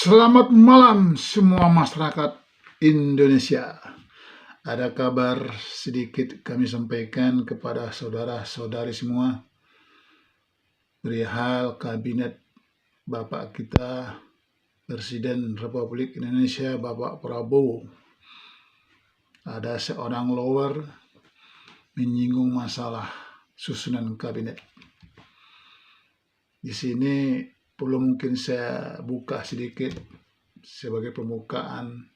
Selamat malam semua masyarakat Indonesia. Ada kabar sedikit kami sampaikan kepada saudara-saudari semua perihal kabinet Bapak kita Presiden Republik Indonesia Bapak Prabowo. Ada seorang lawyer menyinggung masalah susunan kabinet. Di sini perlu mungkin saya buka sedikit sebagai pembukaan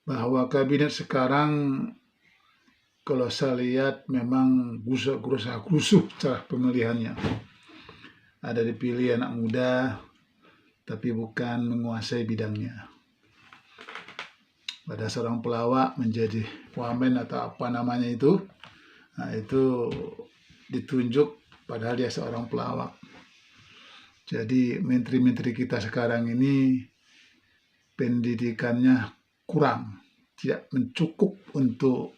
bahwa kabinet sekarang kalau saya lihat memang gusuh cara pemilihannya. Ada dipilih anak muda tapi bukan menguasai bidangnya. Ada seorang pelawak menjadi wamen atau apa namanya itu. Nah, itu ditunjuk padahal dia seorang pelawak. Jadi menteri-menteri kita sekarang ini pendidikannya kurang, tidak mencukup untuk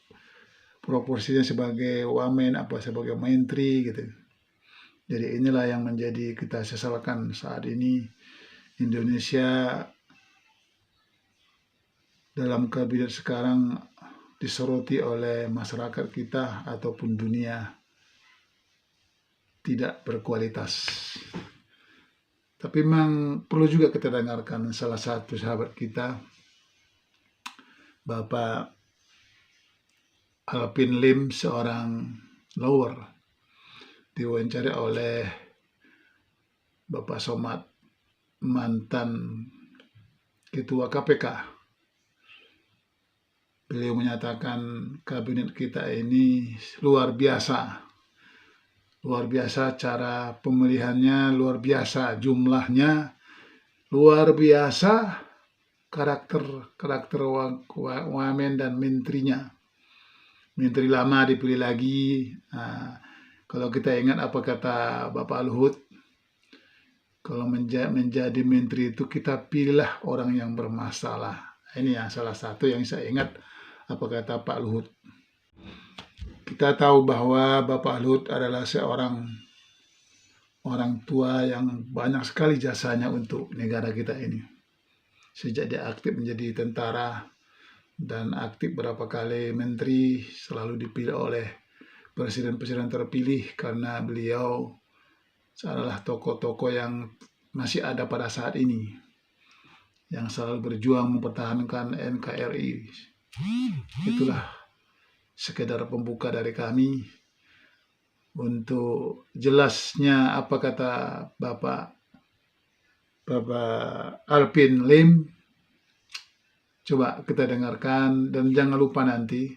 proporsinya sebagai wamen apa sebagai menteri gitu. Jadi inilah yang menjadi kita sesalkan saat ini Indonesia dalam kabinet sekarang disoroti oleh masyarakat kita ataupun dunia tidak berkualitas. Tapi memang perlu juga kita dengarkan salah satu sahabat kita, Bapak Alvin Lim, seorang lawyer, diwawancara oleh Bapak Somad, mantan Ketua KPK. Beliau menyatakan kabinet kita ini luar biasa. Luar biasa cara pemilihannya, luar biasa jumlahnya, luar biasa karakter wamen dan menterinya. Menteri lama dipilih lagi. Nah, kalau kita ingat apa kata Bapak Luhut, kalau menjadi menteri itu kita pilihlah orang yang bermasalah. Ini yang salah satu yang saya ingat apa kata Pak Luhut. Kita tahu bahwa Bapak Luhut adalah seorang orang tua yang banyak sekali jasanya untuk negara kita ini. Sejak dia aktif menjadi tentara dan aktif berapa kali menteri, selalu dipilih oleh presiden-presiden terpilih karena beliau adalah tokoh-tokoh yang masih ada pada saat ini, yang selalu berjuang mempertahankan NKRI. Itulah sekedar pembuka dari kami untuk jelasnya apa kata Bapak Alvin Lim. Coba kita dengarkan dan jangan lupa nanti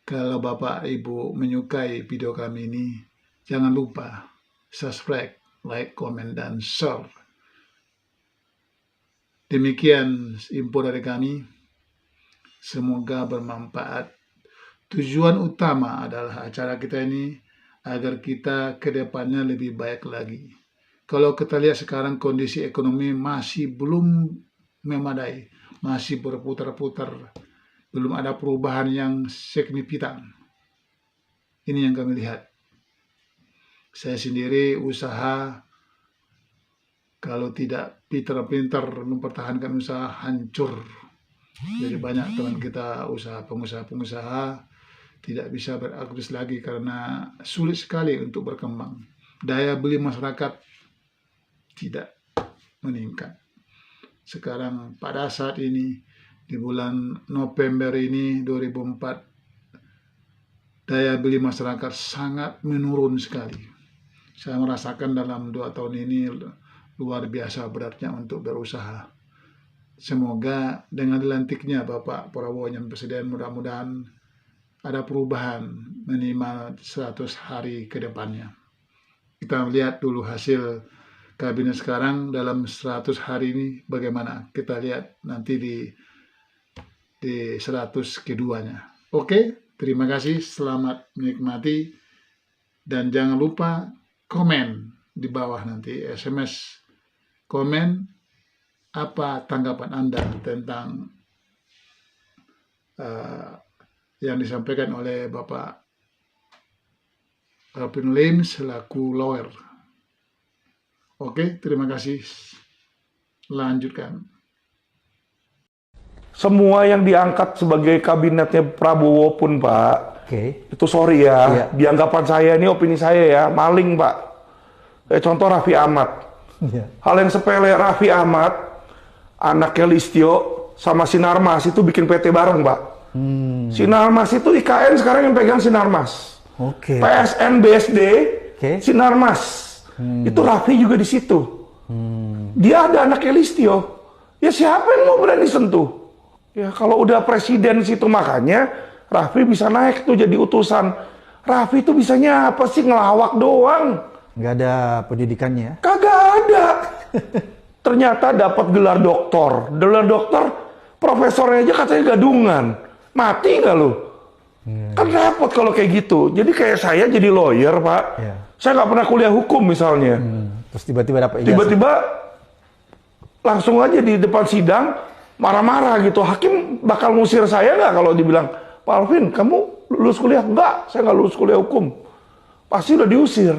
kalau Bapak Ibu menyukai video kami ini, jangan lupa subscribe, like, komen, dan share. Demikian info dari kami. Semoga bermanfaat. Tujuan utama adalah acara kita ini agar kita ke depannya lebih baik lagi. Kalau kita lihat sekarang kondisi ekonomi masih belum memadai, masih berputar-putar, belum ada perubahan yang signifikan. Ini yang kami lihat. Saya sendiri usaha, kalau tidak pintar-pintar mempertahankan usaha, hancur. Jadi banyak teman kita pengusaha-pengusaha tidak bisa beraktivitas lagi karena sulit sekali untuk berkembang. Daya beli masyarakat tidak meningkat. Sekarang pada saat ini di bulan November ini 2004, daya beli masyarakat sangat menurun sekali. Saya merasakan dalam 2 tahun ini luar biasa beratnya untuk berusaha. Semoga dengan dilantiknya Bapak Prabowo yang Presiden, mudah-mudahan ada perubahan minimal 100 hari ke depannya. Kita lihat dulu hasil kabinet sekarang dalam 100 hari ini bagaimana. Kita lihat nanti di 100 keduanya. Oke, terima kasih, selamat menikmati. Dan jangan lupa komen di bawah nanti, SMS komen apa tanggapan Anda tentang yang disampaikan oleh Bapak Alvin Lim selaku lawyer. Oke, terima kasih. Lanjutkan. Semua yang diangkat sebagai kabinetnya Prabowo pun, Pak, itu sorry ya, di anggapan saya ini, opini saya ya, maling, Pak. Kayak contoh Raffi Ahmad. Hal yang sepele, Raffi Ahmad, anaknya Listio, sama Sinarmas itu bikin PT bareng, Pak. Sinarmas itu IKN sekarang yang pegang Sinarmas. PSN, BSD, Sinarmas. Itu Raffi juga di situ. Dia ada anaknya Listio. Ya siapa yang mau berani sentuh? Ya kalau udah presiden situ, makanya Raffi bisa naik tuh jadi utusan. Raffi itu bisanya apa sih, ngelawak doang. Nggak ada pendidikannya. Kagak ada. Ternyata dapat gelar doktor. Gelar doktor, profesornya aja katanya gadungan. Mati nggak lu? Kan repot kalau kayak gitu. Jadi kayak saya jadi lawyer, Pak. Saya nggak pernah kuliah hukum misalnya. Terus tiba-tiba dapat ijazah. Tiba-tiba langsung aja di depan sidang marah-marah gitu. Hakim bakal ngusir saya nggak kalau dibilang, Pak Alvin, kamu lulus kuliah? Enggak, saya nggak lulus kuliah hukum. Pasti udah diusir.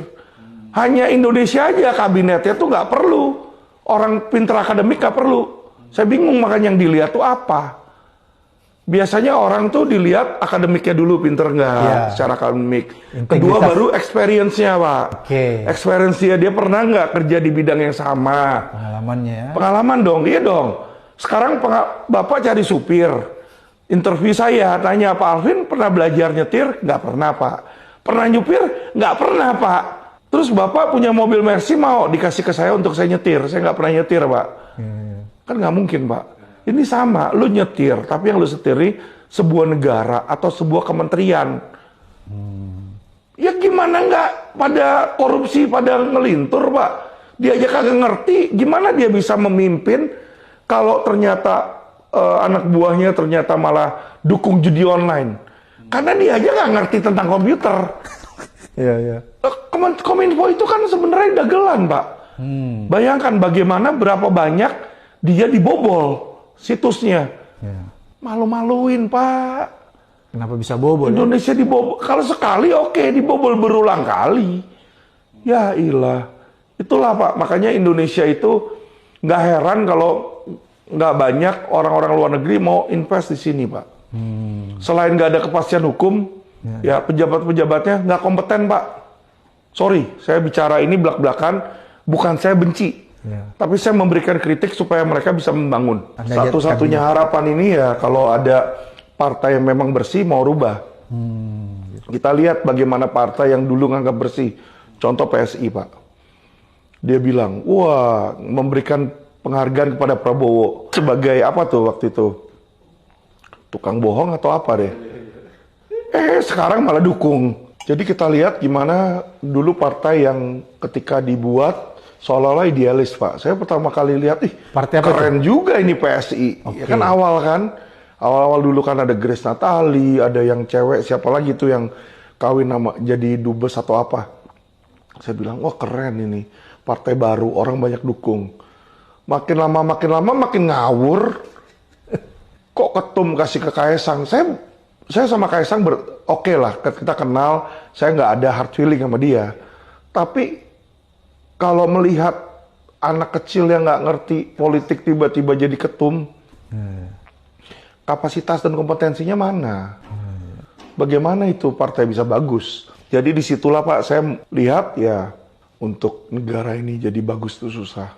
Hanya Indonesia aja kabinetnya tuh nggak perlu. Orang pinter akademik nggak perlu. Saya bingung makanya yang dilihat tuh apa. Biasanya orang tuh dilihat akademiknya dulu, pinter nggak secara akademik. Kedua baru experience-nya, Pak. Experience dia pernah nggak kerja di bidang yang sama. Pengalamannya ya. Pengalaman dong, iya dong. Sekarang Bapak cari supir. Interview saya, tanya, Pak Alvin pernah belajar nyetir? Nggak pernah, Pak. Pernah nyupir? Nggak pernah, Pak. Terus Bapak punya mobil Mercy, mau dikasih ke saya untuk saya nyetir? Saya nggak pernah nyetir, Pak. Kan nggak mungkin, Pak. Ini sama, lu nyetir, tapi yang lu setiri sebuah negara atau sebuah kementerian. Ya gimana nggak pada korupsi, pada ngelintur, Pak? Dia aja kagak ngerti, gimana dia bisa memimpin kalau ternyata anak buahnya ternyata malah dukung judi online. Karena dia aja nggak ngerti tentang komputer. Kominfo itu kan sebenarnya dagelan, Pak. Bayangkan bagaimana berapa banyak dia dibobol situsnya. Malu-maluin, Pak. Kenapa bisa bobol? Indonesia dibobol. Kalau sekali oke, dibobol berulang kali. Ya ilah. Itulah, Pak. Makanya Indonesia itu nggak heran kalau nggak banyak orang-orang luar negeri mau invest di sini, Pak. Selain nggak ada kepastian hukum, ya pejabat-pejabatnya nggak kompeten, Pak. Sorry, saya bicara ini belak-belakan, bukan saya benci. Tapi saya memberikan kritik supaya mereka bisa membangun. Satu-satunya harapan ini ya kalau ada partai yang memang bersih mau rubah. Kita lihat bagaimana partai yang dulu nganggap bersih. Contoh PSI, Pak. Dia bilang, wah, memberikan penghargaan kepada Prabowo sebagai apa tuh waktu itu? Tukang bohong atau apa deh? Sekarang malah dukung. Jadi kita lihat gimana dulu partai yang ketika dibuat seolah-olah idealis, Pak. Saya pertama kali lihat, partai keren juga ini PSI. Ya kan awal-awal dulu kan ada Grace Natali, ada yang cewek, siapa lagi tuh yang kawin nama jadi dubes atau apa. Saya bilang, wah keren ini. Partai baru, orang banyak dukung. Makin lama makin ngawur. Kok ketum kasih ke Kaesang? Saya sama Kaesang oke lah, kita kenal, saya nggak ada hard feeling sama dia. Tapi kalau melihat anak kecil yang nggak ngerti politik tiba-tiba jadi ketum, kapasitas dan kompetensinya mana? Bagaimana itu partai bisa bagus? Jadi disitulah, Pak, saya lihat ya untuk negara ini jadi bagus itu susah.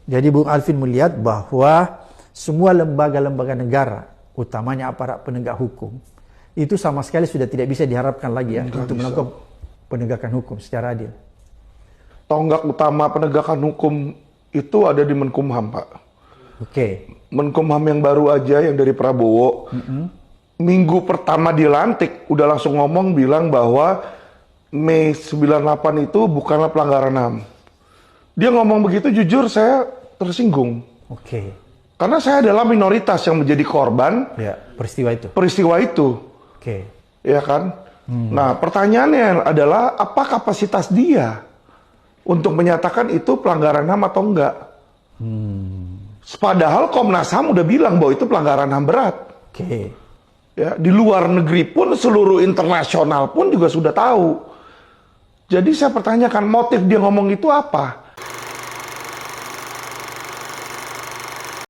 Jadi Bung Alvin melihat bahwa semua lembaga-lembaga negara, utamanya aparat penegak hukum, itu sama sekali sudah tidak bisa diharapkan lagi ya untuk melakukan penegakan hukum secara adil. Tonggak utama penegakan hukum itu ada di Menkumham, Pak. Menkumham yang baru aja, yang dari Prabowo, minggu pertama dilantik, udah langsung ngomong bilang bahwa Mei 98 itu bukanlah pelanggaran HAM. Dia ngomong begitu, jujur saya tersinggung. Karena saya adalah minoritas yang menjadi korban peristiwa itu. Ya kan? Nah, pertanyaannya adalah apa kapasitas dia untuk menyatakan itu pelanggaran HAM atau enggak? Padahal Komnas HAM udah bilang bahwa itu pelanggaran HAM berat. Ya, di luar negeri pun, seluruh internasional pun juga sudah tahu. Jadi saya pertanyakan, motif dia ngomong itu apa?